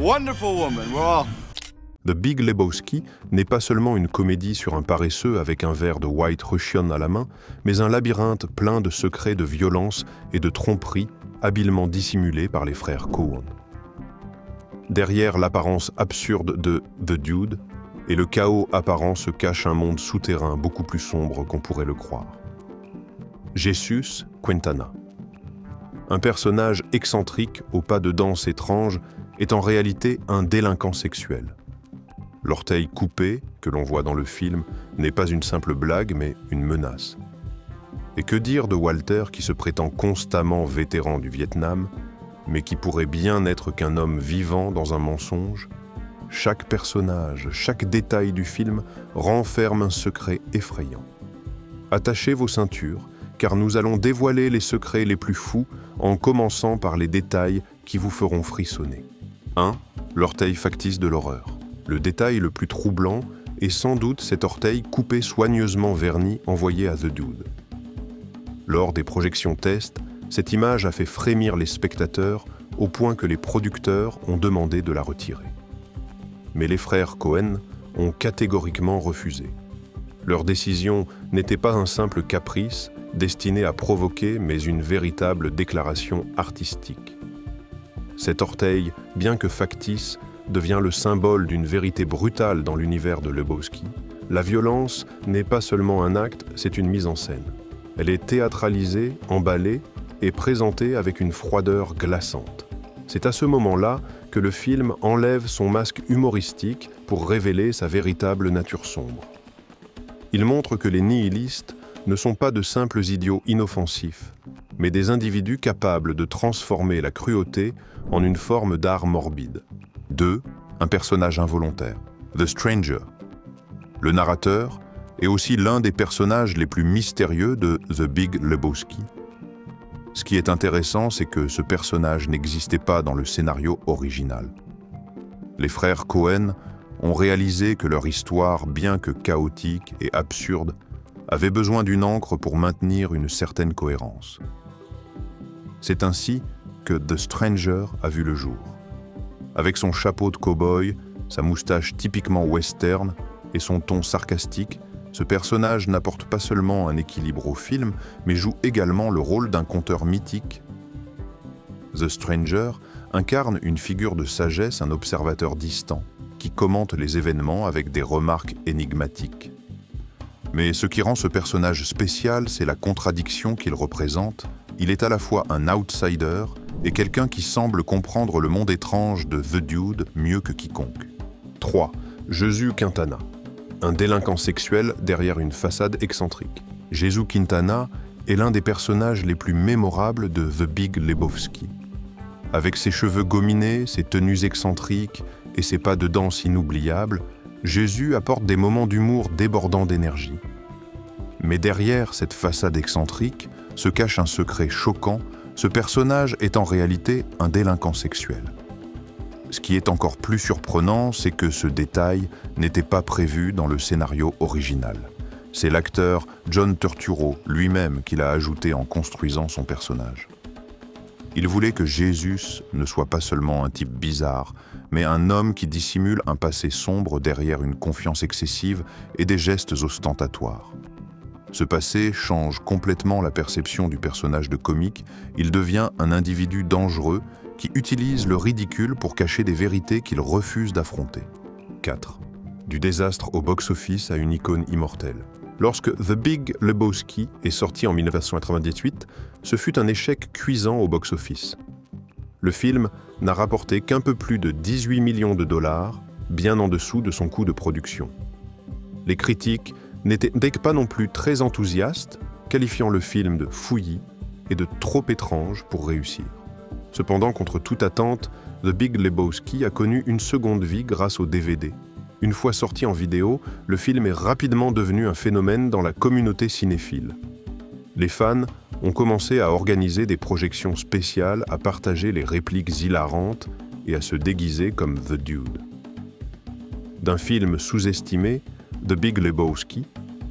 wonderful woman. We're all... The Big Lebowski n'est pas seulement une comédie sur un paresseux avec un verre de White Russian à la main, mais un labyrinthe plein de secrets de violence et de tromperie habilement dissimulés par les frères Coen. Derrière l'apparence absurde de The Dude et le chaos apparent se cache un monde souterrain beaucoup plus sombre qu'on pourrait le croire. Jesus Quintana. Un personnage excentrique au pas de danse étrange est en réalité un délinquant sexuel. L'orteil coupé, que l'on voit dans le film, n'est pas une simple blague, mais une menace. Et que dire de Walter qui se prétend constamment vétéran du Vietnam, mais qui pourrait bien n'être qu'un homme vivant dans un mensonge? Chaque personnage, chaque détail du film renferme un secret effrayant. Attachez vos ceintures, car nous allons dévoiler les secrets les plus fous en commençant par les détails qui vous feront frissonner. 1. L'orteil factice de l'horreur. Le détail le plus troublant est sans doute cet orteil coupé soigneusement verni envoyé à The Dude. Lors des projections test, cette image a fait frémir les spectateurs au point que les producteurs ont demandé de la retirer. Mais les frères Coen ont catégoriquement refusé. Leur décision n'était pas un simple caprice destiné à provoquer, mais une véritable déclaration artistique. Cet orteil, bien que factice, devient le symbole d'une vérité brutale dans l'univers de Lebowski. La violence n'est pas seulement un acte, c'est une mise en scène. Elle est théâtralisée, emballée et présentée avec une froideur glaçante. C'est à ce moment-là que le film enlève son masque humoristique pour révéler sa véritable nature sombre. Il montre que les nihilistes ne sont pas de simples idiots inoffensifs, mais des individus capables de transformer la cruauté en une forme d'art morbide. 2. Un personnage involontaire, The Stranger. Le narrateur est aussi l'un des personnages les plus mystérieux de The Big Lebowski. Ce qui est intéressant, c'est que ce personnage n'existait pas dans le scénario original. Les frères Coen ont réalisé que leur histoire, bien que chaotique et absurde, avait besoin d'une encre pour maintenir une certaine cohérence. C'est ainsi que The Stranger a vu le jour. Avec son chapeau de cow-boy, sa moustache typiquement western et son ton sarcastique, ce personnage n'apporte pas seulement un équilibre au film, mais joue également le rôle d'un conteur mythique. The Stranger incarne une figure de sagesse, un observateur distant, qui commente les événements avec des remarques énigmatiques. Mais ce qui rend ce personnage spécial, c'est la contradiction qu'il représente. Il est à la fois un outsider et quelqu'un qui semble comprendre le monde étrange de The Dude mieux que quiconque. 3. Jesus Quintana. Un délinquant sexuel derrière une façade excentrique. Jesus Quintana est l'un des personnages les plus mémorables de The Big Lebowski. Avec ses cheveux gominés, ses tenues excentriques et ses pas de danse inoubliables, Jesus apporte des moments d'humour débordant d'énergie. Mais derrière cette façade excentrique se cache un secret choquant. Ce personnage est en réalité un délinquant sexuel. Ce qui est encore plus surprenant, c'est que ce détail n'était pas prévu dans le scénario original. C'est l'acteur John Turturro lui-même qui l'a ajouté en construisant son personnage. Il voulait que Jesus ne soit pas seulement un type bizarre, mais un homme qui dissimule un passé sombre derrière une confiance excessive et des gestes ostentatoires. Ce passé change complètement la perception du personnage de comique. Il devient un individu dangereux qui utilise le ridicule pour cacher des vérités qu'il refuse d'affronter. 4. Du désastre au box-office à une icône immortelle. Lorsque The Big Lebowski est sorti en 1998, ce fut un échec cuisant au box-office. Le film n'a rapporté qu'un peu plus de 18 millions de dollars, bien en dessous de son coût de production. Les critiques n'étaient pas non plus très enthousiastes, qualifiant le film de fouillis et de trop étrange pour réussir. Cependant, contre toute attente, The Big Lebowski a connu une seconde vie grâce au DVD. Une fois sorti en vidéo, le film est rapidement devenu un phénomène dans la communauté cinéphile. Les fans ont commencé à organiser des projections spéciales, à partager les répliques hilarantes et à se déguiser comme The Dude. D'un film sous-estimé, The Big Lebowski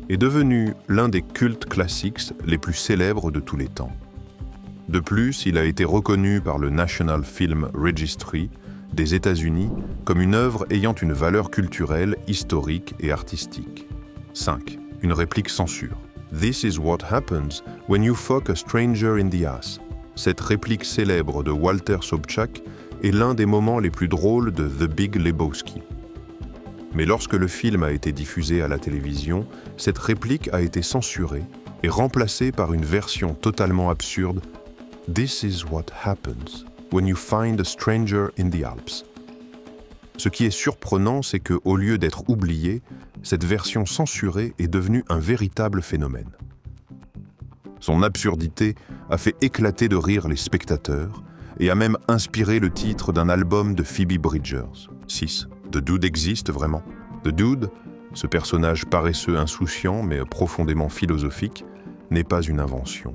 est devenu l'un des cultes classiques les plus célèbres de tous les temps. De plus, il a été reconnu par le National Film Registry des États-Unis comme une œuvre ayant une valeur culturelle, historique et artistique. 5. Une réplique censure. This is what happens when you fuck a stranger in the ass. Cette réplique célèbre de Walter Sobchak est l'un des moments les plus drôles de The Big Lebowski. Mais lorsque le film a été diffusé à la télévision, cette réplique a été censurée et remplacée par une version totalement absurde « This is what happens when you find a stranger in the Alps ». Ce qui est surprenant, c'est qu'au lieu d'être oubliée, cette version censurée est devenue un véritable phénomène. Son absurdité a fait éclater de rire les spectateurs et a même inspiré le titre d'un album de Phoebe Bridgers. 6. The Dude existe vraiment. The Dude, ce personnage paresseux insouciant mais profondément philosophique, n'est pas une invention.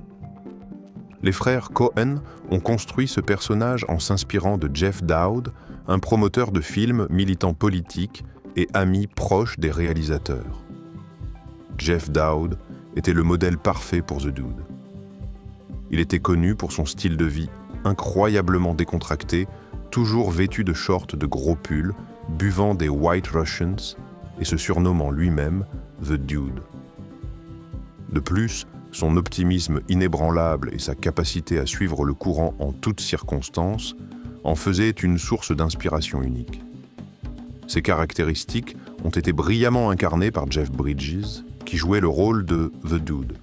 Les frères Cohen ont construit ce personnage en s'inspirant de Jeff Dowd, un promoteur de films, militant politique et ami proche des réalisateurs. Jeff Dowd était le modèle parfait pour The Dude. Il était connu pour son style de vie incroyablement décontracté, toujours vêtu de shorts de gros pulls, buvant des White Russians et se surnommant lui-même The Dude. De plus, son optimisme inébranlable et sa capacité à suivre le courant en toutes circonstances en faisaient une source d'inspiration unique. Ces caractéristiques ont été brillamment incarnées par Jeff Bridges, qui jouait le rôle de The Dude.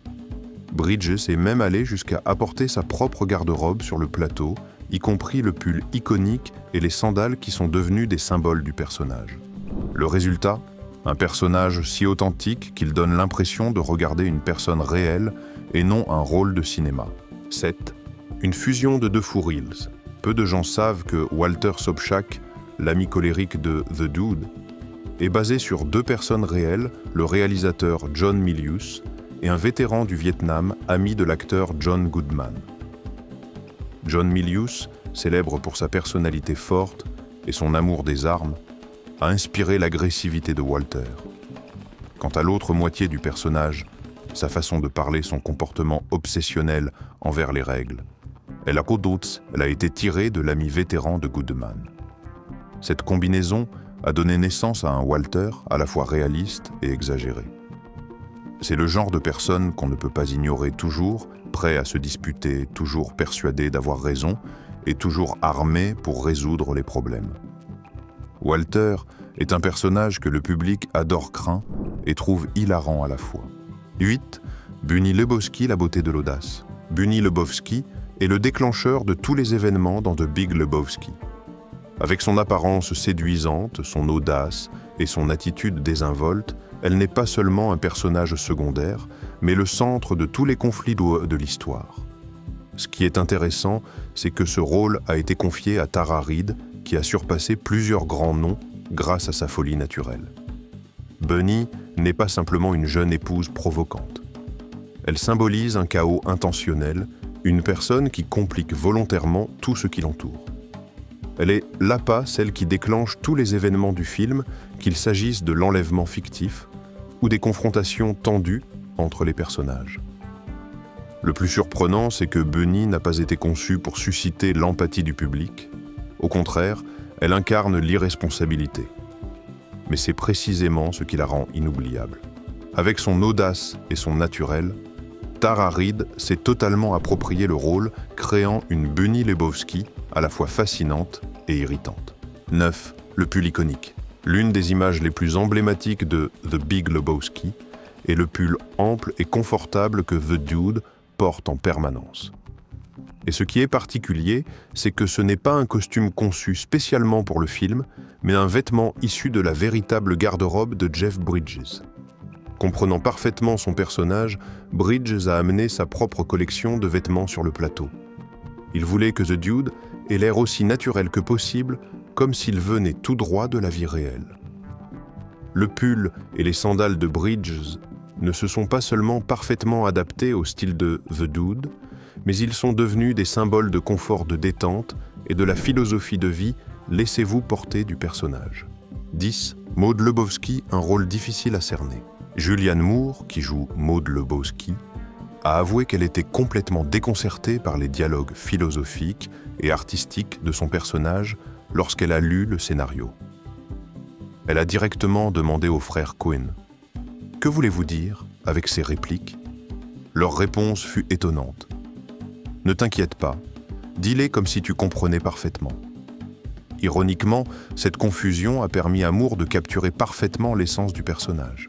Bridges est même allé jusqu'à apporter sa propre garde-robe sur le plateau, y compris le pull iconique et les sandales qui sont devenus des symboles du personnage. Le résultat ? Un personnage si authentique qu'il donne l'impression de regarder une personne réelle et non un rôle de cinéma. 7. Une fusion de deux fous reels. Peu de gens savent que Walter Sobchak, l'ami colérique de The Dude, est basé sur deux personnes réelles, le réalisateur John Milius et un vétéran du Vietnam, ami de l'acteur John Goodman. John Milius, célèbre pour sa personnalité forte et son amour des armes, a inspiré l'agressivité de Walter. Quant à l'autre moitié du personnage, sa façon de parler, son comportement obsessionnel envers les règles, elle a été tirée de l'ami vétéran de Goodman. Cette combinaison a donné naissance à un Walter à la fois réaliste et exagéré. C'est le genre de personne qu'on ne peut pas ignorer, toujours prêt à se disputer, toujours persuadé d'avoir raison et toujours armé pour résoudre les problèmes. Walter est un personnage que le public adore, craint et trouve hilarant à la fois. 8. Bunny Lebowski, la beauté de l'audace. Bunny Lebowski est le déclencheur de tous les événements dans The Big Lebowski. Avec son apparence séduisante, son audace et son attitude désinvolte, elle n'est pas seulement un personnage secondaire, mais le centre de tous les conflits de l'histoire. Ce qui est intéressant, c'est que ce rôle a été confié à Tara Reid, qui a surpassé plusieurs grands noms grâce à sa folie naturelle. Bunny n'est pas simplement une jeune épouse provocante. Elle symbolise un chaos intentionnel, une personne qui complique volontairement tout ce qui l'entoure. Elle est l'appât, celle qui déclenche tous les événements du film, qu'il s'agisse de l'enlèvement fictif ou des confrontations tendues entre les personnages. Le plus surprenant, c'est que Bunny n'a pas été conçue pour susciter l'empathie du public. Au contraire, elle incarne l'irresponsabilité. Mais c'est précisément ce qui la rend inoubliable. Avec son audace et son naturel, Tara Reid s'est totalement approprié le rôle, créant une Bunny Lebowski à la fois fascinante et irritante. 9. Le pull iconique. L'une des images les plus emblématiques de The Big Lebowski est le pull ample et confortable que The Dude porte en permanence. Et ce qui est particulier, c'est que ce n'est pas un costume conçu spécialement pour le film, mais un vêtement issu de la véritable garde-robe de Jeff Bridges. Comprenant parfaitement son personnage, Bridges a amené sa propre collection de vêtements sur le plateau. Il voulait que The Dude ait l'air aussi naturel que possible, comme s'il venait tout droit de la vie réelle. Le pull et les sandales de Bridges ne se sont pas seulement parfaitement adaptés au style de The Dude, mais ils sont devenus des symboles de confort, de détente et de la philosophie de vie « laissez-vous porter » du personnage. 10. Maud Lebowski, un rôle difficile à cerner. Julianne Moore, qui joue Maud Lebowski, a avoué qu'elle était complètement déconcertée par les dialogues philosophiques et artistiques de son personnage lorsqu'elle a lu le scénario. Elle a directement demandé aux frères Coen « Que voulez-vous dire avec ces répliques ?» Leur réponse fut étonnante. « Ne t'inquiète pas, dis-les comme si tu comprenais parfaitement. » Ironiquement, cette confusion a permis à Moore de capturer parfaitement l'essence du personnage.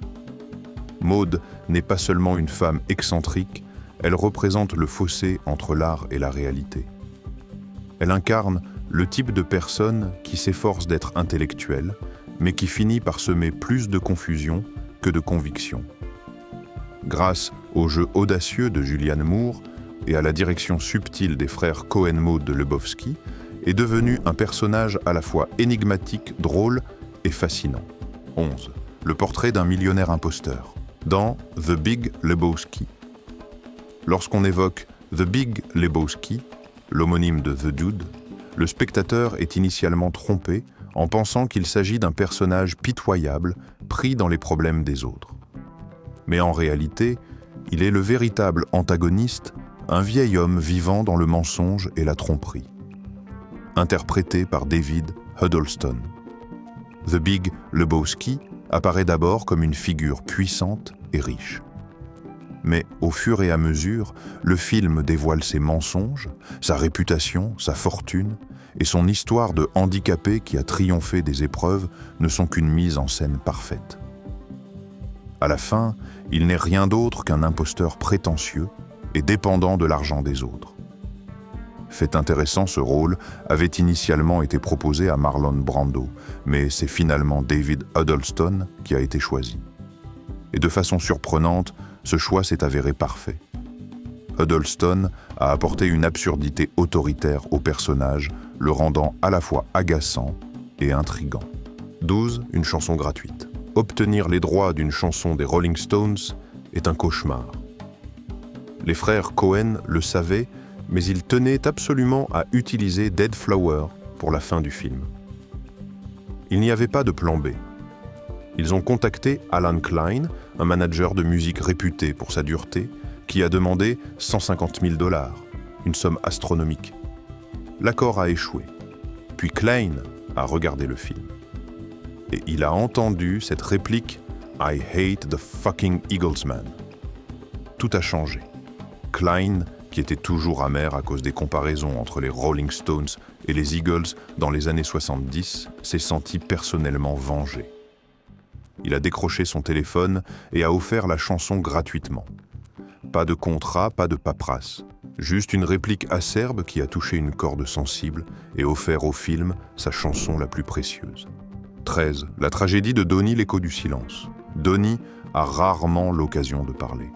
Maud n'est pas seulement une femme excentrique, elle représente le fossé entre l'art et la réalité. Elle incarne le type de personne qui s'efforce d'être intellectuelle, mais qui finit par semer plus de confusion que de conviction. Grâce au jeu audacieux de Julianne Moore et à la direction subtile des frères Coen-Maud de Lebowski, est devenu un personnage à la fois énigmatique, drôle et fascinant. 11. Le portrait d'un millionnaire imposteur. Dans The Big Lebowski. Lorsqu'on évoque The Big Lebowski, l'homonyme de The Dude, le spectateur est initialement trompé en pensant qu'il s'agit d'un personnage pitoyable pris dans les problèmes des autres. Mais en réalité, il est le véritable antagoniste, un vieil homme vivant dans le mensonge et la tromperie. Interprété par David Huddleston. The Big Lebowski apparaît d'abord comme une figure puissante et riche. Mais au fur et à mesure, le film dévoile ses mensonges, sa réputation, sa fortune, et son histoire de handicapé qui a triomphé des épreuves ne sont qu'une mise en scène parfaite. À la fin, il n'est rien d'autre qu'un imposteur prétentieux et dépendant de l'argent des autres. Fait intéressant, ce rôle avait initialement été proposé à Marlon Brando, mais c'est finalement David Huddleston qui a été choisi. Et de façon surprenante, ce choix s'est avéré parfait. Huddleston a apporté une absurdité autoritaire au personnage, le rendant à la fois agaçant et intrigant. 12. Une chanson gratuite. Obtenir les droits d'une chanson des Rolling Stones est un cauchemar. Les frères Coen le savaient, mais ils tenaient absolument à utiliser Dead Flower pour la fin du film. Il n'y avait pas de plan B. Ils ont contacté Alan Klein, un manager de musique réputé pour sa dureté, qui a demandé 150 000 $, une somme astronomique. L'accord a échoué. Puis Klein a regardé le film. Et il a entendu cette réplique « I hate the fucking Eaglesman ». Tout a changé. Klein, qui était toujours amer à cause des comparaisons entre les Rolling Stones et les Eagles dans les années 70, s'est senti personnellement vengé. Il a décroché son téléphone et a offert la chanson gratuitement. Pas de contrat, pas de paperasse. Juste une réplique acerbe qui a touché une corde sensible et offert au film sa chanson la plus précieuse. 13. La tragédie de Donnie, l'écho du silence. Donnie a rarement l'occasion de parler.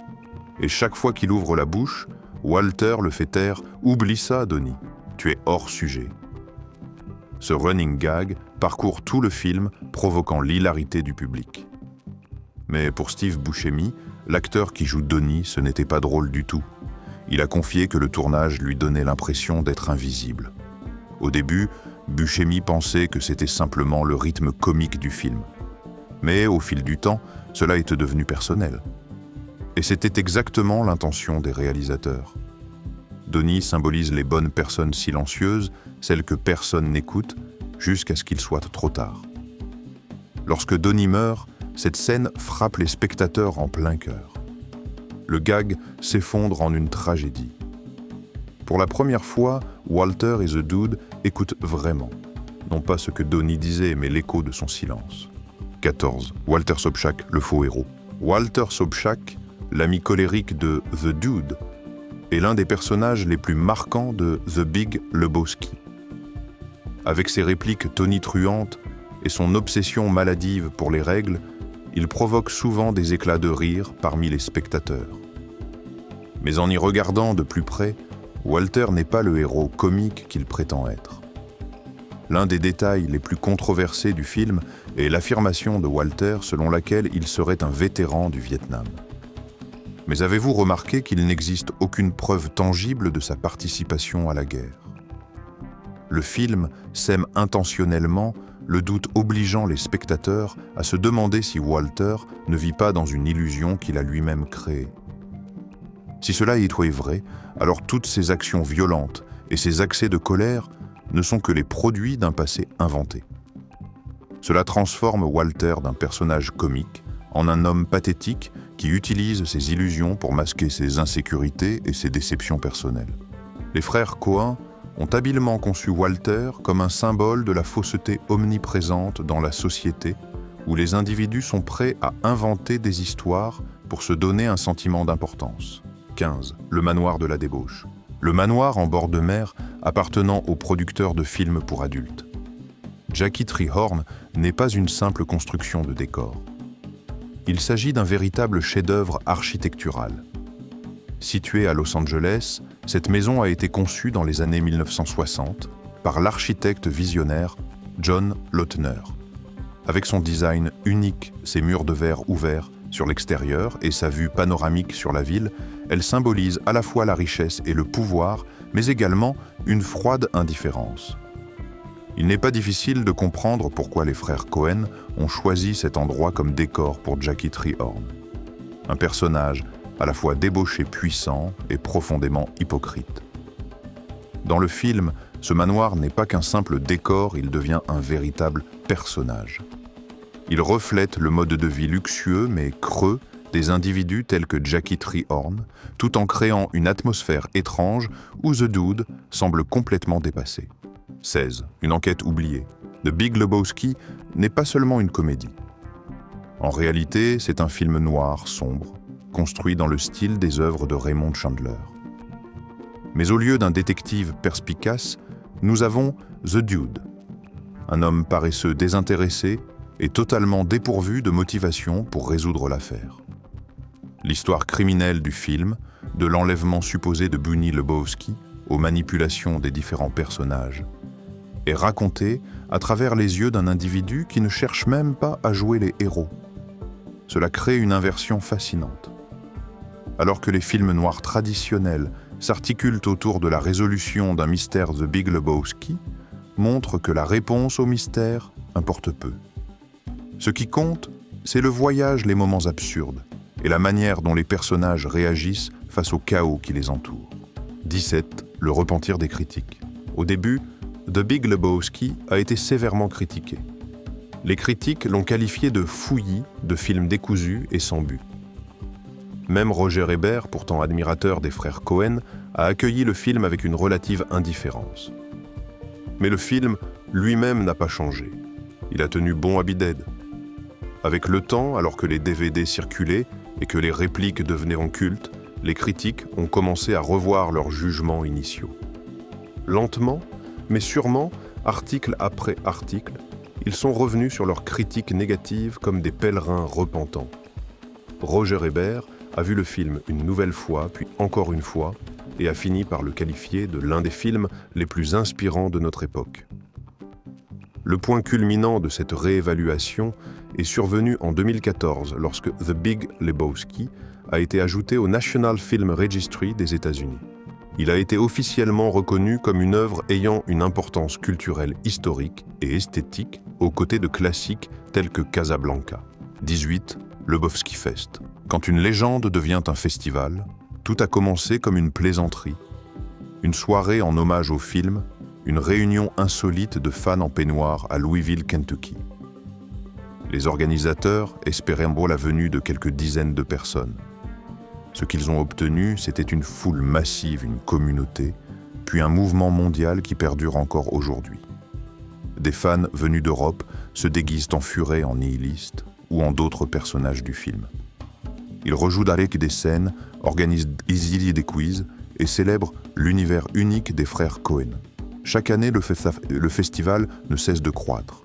Et chaque fois qu'il ouvre la bouche, Walter le fait taire « Oublie ça, Donnie, tu es hors sujet ». Ce running gag parcourt tout le film, provoquant l'hilarité du public. Mais pour Steve Buscemi, l'acteur qui joue Donnie, ce n'était pas drôle du tout. Il a confié que le tournage lui donnait l'impression d'être invisible. Au début, Buscemi pensait que c'était simplement le rythme comique du film. Mais au fil du temps, cela était devenu personnel. Et c'était exactement l'intention des réalisateurs. Donnie symbolise les bonnes personnes silencieuses, celles que personne n'écoute, jusqu'à ce qu'il soit trop tard. Lorsque Donnie meurt, cette scène frappe les spectateurs en plein cœur. Le gag s'effondre en une tragédie. Pour la première fois, Walter et The Dude écoutent vraiment. Non pas ce que Donnie disait, mais l'écho de son silence. 14. Walter Sobchak, le faux héros. Walter Sobchak, l'ami colérique de The Dude, est l'un des personnages les plus marquants de The Big Lebowski. Avec ses répliques tonitruantes et son obsession maladive pour les règles, il provoque souvent des éclats de rire parmi les spectateurs. Mais en y regardant de plus près, Walter n'est pas le héros comique qu'il prétend être. L'un des détails les plus controversés du film est l'affirmation de Walter selon laquelle il serait un vétéran du Vietnam. Mais avez-vous remarqué qu'il n'existe aucune preuve tangible de sa participation à la guerre? Le film sème intentionnellement le doute obligeant les spectateurs à se demander si Walter ne vit pas dans une illusion qu'il a lui-même créée. Si cela était vrai, alors toutes ses actions violentes et ses accès de colère ne sont que les produits d'un passé inventé. Cela transforme Walter d'un personnage comique en un homme pathétique qui utilise ses illusions pour masquer ses insécurités et ses déceptions personnelles. Les frères Coen ont habilement conçu Walter comme un symbole de la fausseté omniprésente dans la société où les individus sont prêts à inventer des histoires pour se donner un sentiment d'importance. 15. Le manoir de la débauche. Le manoir en bord de mer appartenant au producteur de films pour adultes. Jackie Treehorn n'est pas une simple construction de décor. Il s'agit d'un véritable chef-d'œuvre architectural. Située à Los Angeles, cette maison a été conçue dans les années 1960 par l'architecte visionnaire John Lautner. Avec son design unique, ses murs de verre ouverts sur l'extérieur et sa vue panoramique sur la ville, elle symbolise à la fois la richesse et le pouvoir, mais également une froide indifférence. Il n'est pas difficile de comprendre pourquoi les frères Coen ont choisi cet endroit comme décor pour Jackie Treehorn. Un personnage à la fois débauché puissant et profondément hypocrite. Dans le film, ce manoir n'est pas qu'un simple décor, il devient un véritable personnage. Il reflète le mode de vie luxueux mais creux des individus tels que Jackie Treehorn, tout en créant une atmosphère étrange où The Dude semble complètement dépassé. 16. Une enquête oubliée. The Big Lebowski n'est pas seulement une comédie. En réalité, c'est un film noir, sombre, construit dans le style des œuvres de Raymond Chandler. Mais au lieu d'un détective perspicace, nous avons The Dude, un homme paresseux désintéressé et totalement dépourvu de motivation pour résoudre l'affaire. L'histoire criminelle du film, de l'enlèvement supposé de Bunny Lebowski aux manipulations des différents personnages, est racontée à travers les yeux d'un individu qui ne cherche même pas à jouer les héros. Cela crée une inversion fascinante. Alors que les films noirs traditionnels s'articulent autour de la résolution d'un mystère The Big Lebowski, montrent que la réponse au mystère importe peu. Ce qui compte, c'est le voyage, les moments absurdes, et la manière dont les personnages réagissent face au chaos qui les entoure. 17. Le repentir des critiques. Au début, The Big Lebowski a été sévèrement critiqué. Les critiques l'ont qualifié de fouillis, de film décousu et sans but. Même Roger Ebert, pourtant admirateur des frères Coen, a accueilli le film avec une relative indifférence. Mais le film lui-même n'a pas changé. Il a tenu bon à Bidet. Avec le temps, alors que les DVD circulaient et que les répliques devenaient en culte, les critiques ont commencé à revoir leurs jugements initiaux. Lentement, mais sûrement, article après article, ils sont revenus sur leurs critiques négatives comme des pèlerins repentants. Roger Ebert a vu le film une nouvelle fois, puis encore une fois, et a fini par le qualifier de l'un des films les plus inspirants de notre époque. Le point culminant de cette réévaluation est survenu en 2014, lorsque The Big Lebowski a été ajouté au National Film Registry des États-Unis. Il a été officiellement reconnu comme une œuvre ayant une importance culturelle historique et esthétique aux côtés de classiques tels que Casablanca. 18. Lebowski Fest. Quand une légende devient un festival, tout a commencé comme une plaisanterie. Une soirée en hommage au film, une réunion insolite de fans en peignoir à Louisville, Kentucky. Les organisateurs espéraient la venue de quelques dizaines de personnes. Ce qu'ils ont obtenu, c'était une foule massive, une communauté, puis un mouvement mondial qui perdure encore aujourd'hui. Des fans venus d'Europe se déguisent en furet, en nihiliste ou en d'autres personnages du film. Ils rejouent avec des scènes, organisent des quiz et célèbrent l'univers unique des frères Coen. Chaque année, le festival ne cesse de croître.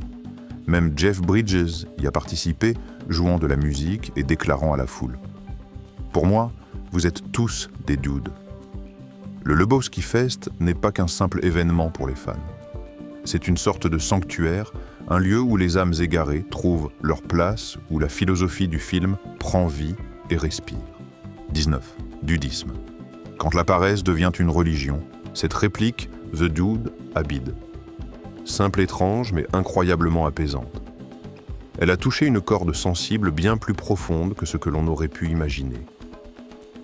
Même Jeff Bridges y a participé, jouant de la musique et déclarant à la foule: Pour moi, vous êtes tous des dudes. Le Lebowski Fest n'est pas qu'un simple événement pour les fans. C'est une sorte de sanctuaire, un lieu où les âmes égarées trouvent leur place, où la philosophie du film prend vie et respire. 19. Dudisme. Quand la paresse devient une religion, cette réplique, The Dude, habite. Simple étrange, mais incroyablement apaisante. Elle a touché une corde sensible bien plus profonde que ce que l'on aurait pu imaginer.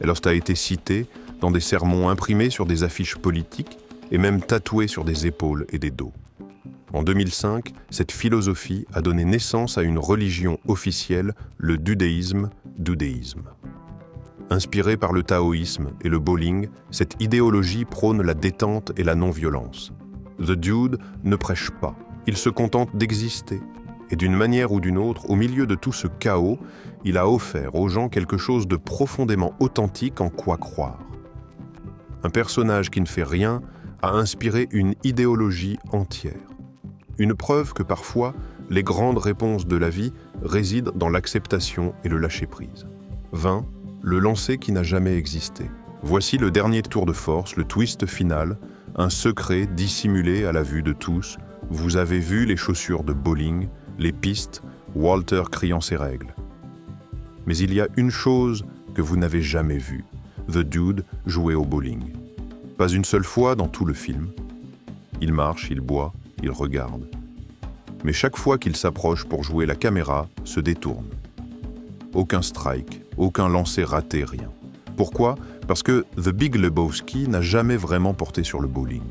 Elle a été citée dans des sermons imprimés sur des affiches politiques et même tatoués sur des épaules et des dos. En 2005, cette philosophie a donné naissance à une religion officielle, le dudéisme. Inspirée par le taoïsme et le bowling, cette idéologie prône la détente et la non-violence. The Dude ne prêche pas, il se contente d'exister. Et d'une manière ou d'une autre, au milieu de tout ce chaos, il a offert aux gens quelque chose de profondément authentique en quoi croire. Un personnage qui ne fait rien a inspiré une idéologie entière. Une preuve que parfois, les grandes réponses de la vie résident dans l'acceptation et le lâcher-prise. 20. Le lancer qui n'a jamais existé. Voici le dernier tour de force, le twist final, un secret dissimulé à la vue de tous. Vous avez vu les chaussures de bowling, les pistes, Walter criant ses règles. Mais il y a une chose que vous n'avez jamais vue, The Dude jouer au bowling. Pas une seule fois dans tout le film. Il marche, il boit, il regarde. Mais chaque fois qu'il s'approche pour jouer, la caméra se détourne. Aucun strike, aucun lancer raté, rien. Pourquoi? Parce que The Big Lebowski n'a jamais vraiment porté sur le bowling.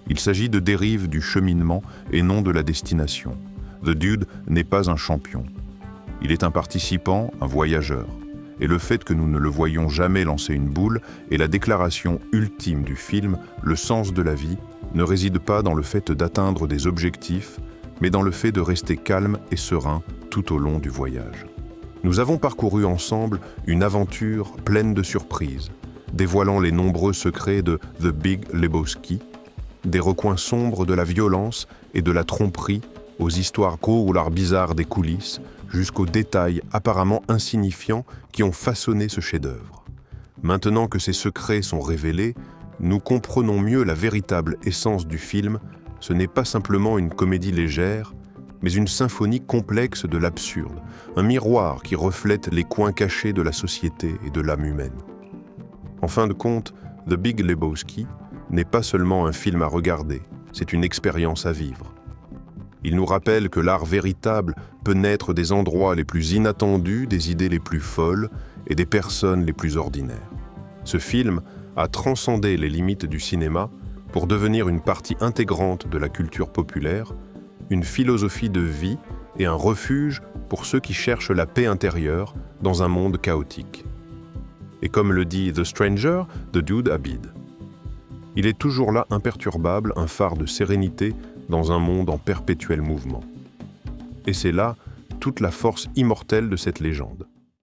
Il s'agit de dérives du cheminement et non de la destination. The Dude n'est pas un champion. Il est un participant, un voyageur. Et le fait que nous ne le voyons jamais lancer une boule est la déclaration ultime du film, le sens de la vie, ne réside pas dans le fait d'atteindre des objectifs, mais dans le fait de rester calme et serein tout au long du voyage. Nous avons parcouru ensemble une aventure pleine de surprises, dévoilant les nombreux secrets de The Big Lebowski, des recoins sombres de la violence et de la tromperie, aux histoires ou bizarres des coulisses, jusqu'aux détails apparemment insignifiants qui ont façonné ce chef-d'œuvre. Maintenant que ces secrets sont révélés, nous comprenons mieux la véritable essence du film. Ce n'est pas simplement une comédie légère, mais une symphonie complexe de l'absurde, un miroir qui reflète les coins cachés de la société et de l'âme humaine. En fin de compte, The Big Lebowski n'est pas seulement un film à regarder, c'est une expérience à vivre. Il nous rappelle que l'art véritable peut naître des endroits les plus inattendus, des idées les plus folles et des personnes les plus ordinaires. Ce film a transcendé les limites du cinéma pour devenir une partie intégrante de la culture populaire, une philosophie de vie et un refuge pour ceux qui cherchent la paix intérieure dans un monde chaotique. Et comme le dit The Stranger, The Dude habite. Il est toujours là, imperturbable, un phare de sérénité dans un monde en perpétuel mouvement. Et c'est là toute la force immortelle de cette légende.